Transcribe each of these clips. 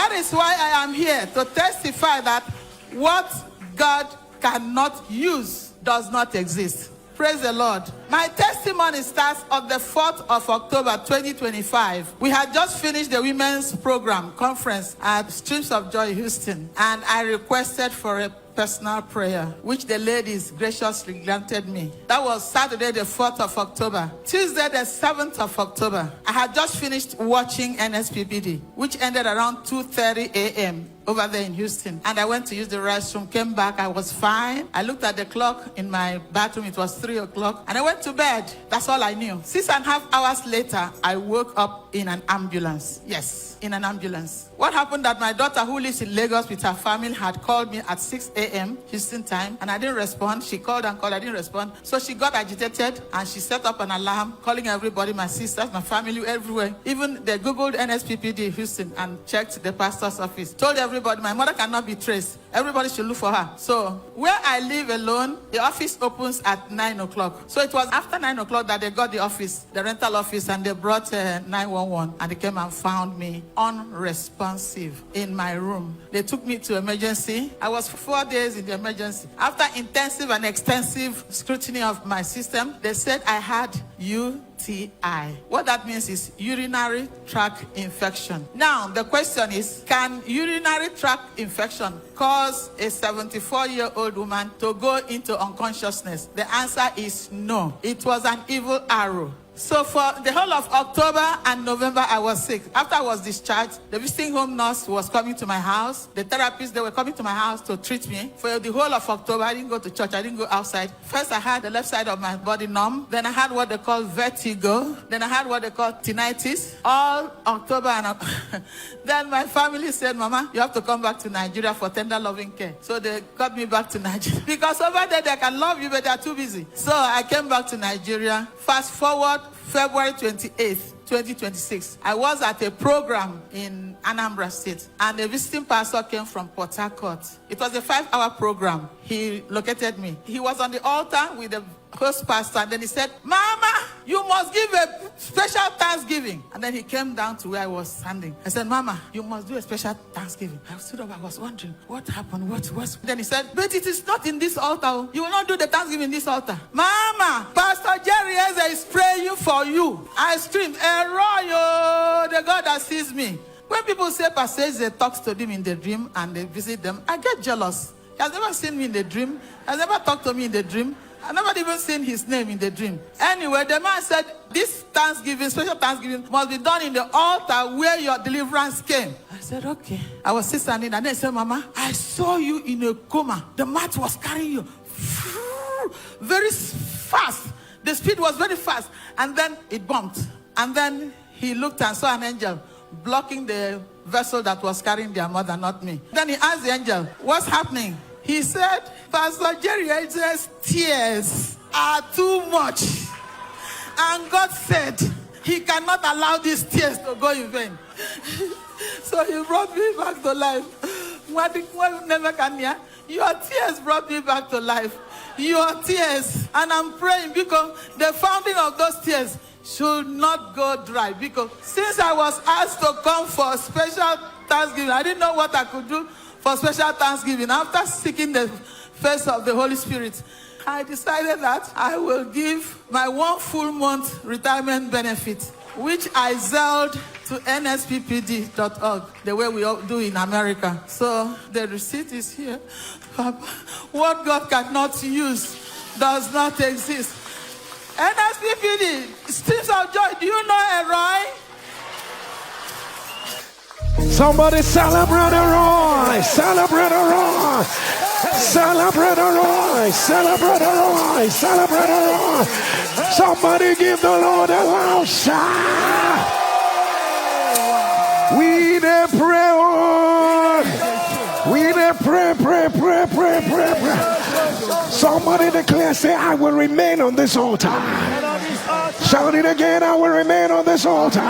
That is why I am here to testify that what God cannot use does not exist. Praise the Lord. My testimony starts on the 4th of October 2025. We had just finished the women's program conference at Streams of Joy, Houston, and I requested for a personal prayer, which the ladies graciously granted me. That was Saturday, the 4th of October. Tuesday, the 7th of October, I had just finished watching Nsppd, which ended around 2:30 a.m. over there in Houston. And I went to use the restroom, came back, I was fine. I looked at the clock in my bathroom, it was 3 o'clock, and I went to bed. That's all I knew. 6.5 hours later, I woke up in an ambulance. Yes, in an ambulance. What happened that my daughter, who lives in Lagos with her family, had called me at 6 a.m. Houston time, and I didn't respond. She called and called, I didn't respond. So she got agitated, and she set up an alarm, calling everybody, my sisters, my family, everywhere. Even they Googled Nsppd Houston and checked the pastor's office. Told everybody, my mother cannot be traced. Everybody should look for her. So where I live alone, the office opens at 9 o'clock. So it was after 9 o'clock that they got the office, the rental office, and they brought 911, and they came and found me unresponsive in my room. They took me to emergency. I was 4 days in the emergency. After intensive and extensive scrutiny of my system, they said I had UTI. What that means is urinary tract infection. Now, the question is, can urinary tract infection cause a 74-year-old woman to go into unconsciousness? The answer is no. It was an evil arrow. So for the whole of October and November, I was sick. After I was discharged, the visiting home nurse was coming to my house. The therapists, they were coming to my house to treat me. For the whole of October, I didn't go to church. I didn't go outside. First, I had the left side of my body numb. Then I had what they call vertigo. Then I had what they call tinnitus. All October and then my family said, Mama, you have to come back to Nigeria for tender loving care. So they got me back to Nigeria. Because over there, they can love you, but they are too busy. So I came back to Nigeria. Fast forward, February 28th, 2026. I was at a program in Anambra State, and a visiting pastor came from Port Harcourt. It was a 5-hour program. He located me. He was on the altar with the host pastor, and then he said, Mama, you must give a special Thanksgiving. And then he came down to where I was standing. I said, Mama, you must do a special Thanksgiving. I stood up, I was wondering, what happened? Then he said, but it is not in this altar. You will not do the Thanksgiving in this altar. Mama, Pastor Jerry Eze is praying for you. I screamed, Eroyo, the God that sees me. When people say Pastor Eze talks to them in the dream and they visit them, I get jealous. He has never seen me in the dream. He has never talked to me in the dream. I've never even seen his name in the dream. Anyway, the man said, this Thanksgiving, special Thanksgiving, must be done in the altar where your deliverance came. I said, okay. I was still standing, and then he said, Mama, I saw you in a coma. The mat was carrying you very fast. The speed was very fast. And then it bumped. And then he looked and saw an angel blocking the vessel that was carrying their mother, not me. Then he asked the angel, what's happening? He said, Pastor Jerry Eze's tears are too much. And God said, he cannot allow these tears to go in vain. So he brought me back to life. Your tears brought me back to life. Your tears. And I'm praying because the fountain of those tears should not go dry. Because since I was asked to come for special Thanksgiving, I didn't know what I could do for special Thanksgiving. After seeking the face of the Holy Spirit, I decided that I will give my 1 full month retirement benefit, which I zelled to nsppd.org, the way we all do in America. So the receipt is here. What God cannot use does not exist. Nsppd, Streams of Joy, do you know Roy? Somebody celebrate a Roy! Celebrate a Roy! Celebrate a Roy! Celebrate a Roy! Celebrate a Roy! Somebody give the Lord a loud shout! We dey pray, we dey pray. Somebody declare, say, I will remain on this altar. Shout it again, I will remain on this altar.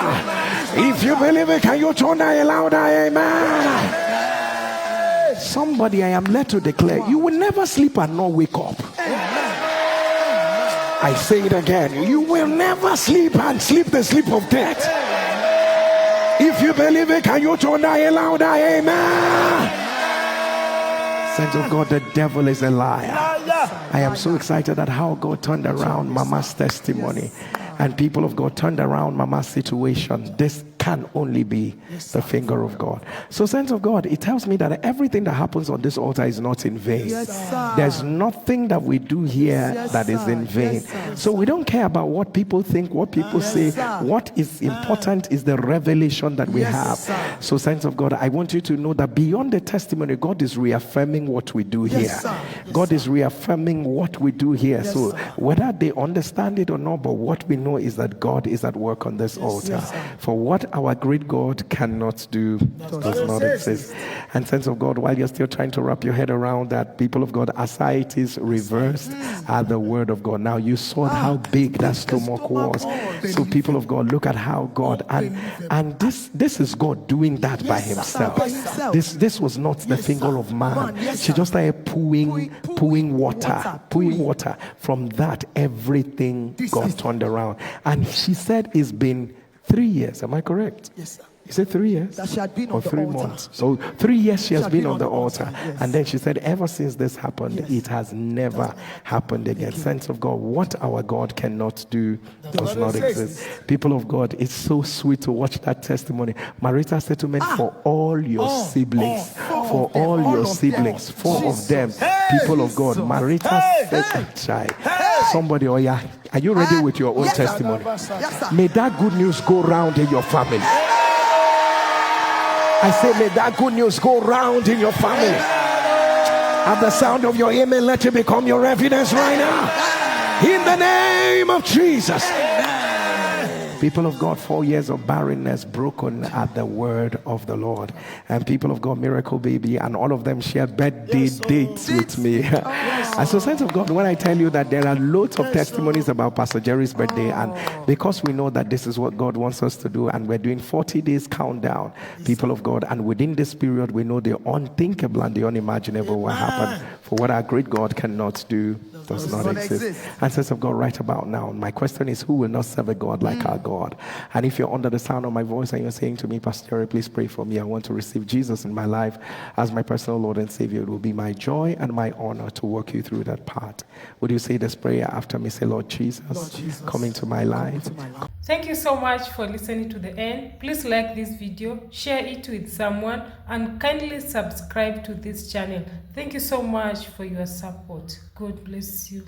If you believe it, can you turn that louder? Amen. Somebody, I am led to declare, you will never sleep and not wake up. I say it again, you will never sleep and sleep the sleep of death. If you you believe it, can you turn that a louder amen? Saints of God, the devil is a liar. I am so excited at how God turned around Mama's testimony. And people of God turned around Mama's situation. This can only be the finger of God. So, saints of God, it tells me that everything that happens on this altar is not in vain. There's nothing that we do here that is in vain. So we don't care about what people think, what people say. What is important is the revelation that we have. So, saints of God, I want you to know that beyond the testimony, God is reaffirming what we do here. God is reaffirming what we do here. So whether they understand it or not, but what we know is that God is at work on this altar. For what our great God cannot do does not exist. And saints of God, while you're still trying to wrap your head around that, people of God, ascites reversed are the word of God. Now you saw how big that stomach was. So people of God, look at how God, and this is God doing that by himself. This was not the finger of man. She just started pouring water. From that, everything got turned around. And she said it's been 3 years. Am I correct? Yes, sir. Is it 3 years? That she had been or on the 3 altar. months? So 3 years she has been on the altar. Yes. And then she said, ever since this happened, it has never happened again. Sense of God, what our God cannot do does not exist. People of God, it's so sweet to watch that testimony. Marital settlement for all your siblings. For all your siblings. 4 of them. People of God, marital settlement. Somebody, oh yeah, are you ready with your own testimony? May that good news go round in your family. I say, may that good news go round in your family. At the sound of your amen, let it become your evidence right now. In the name of Jesus. People of God, 4 years of barrenness broken at the word of the Lord. And people of God, Miracle Baby, and all of them shared birthday dates with me. And so, saints of God, when I tell you that there are loads of testimonies about Pastor Jerry's birthday, and because we know that this is what God wants us to do, and we're doing 40 days countdown, people of God, and within this period, we know the unthinkable and the unimaginable will happen. For what our great God cannot do does not exist. And saints of God, right about now, my question is, who will not serve a God like our God? And if you're under the sound of my voice and you're saying to me, Pastor Jerry, please pray for me. I want to receive Jesus in my life as my personal Lord and Savior. It will be my joy and my honor to walk you through that part. Would you say this prayer after me? Say, Lord Jesus, come into my life. Thank you so much for listening to the end. Please like this video, share it with someone, and kindly subscribe to this channel. Thank you so much for your support. God bless you.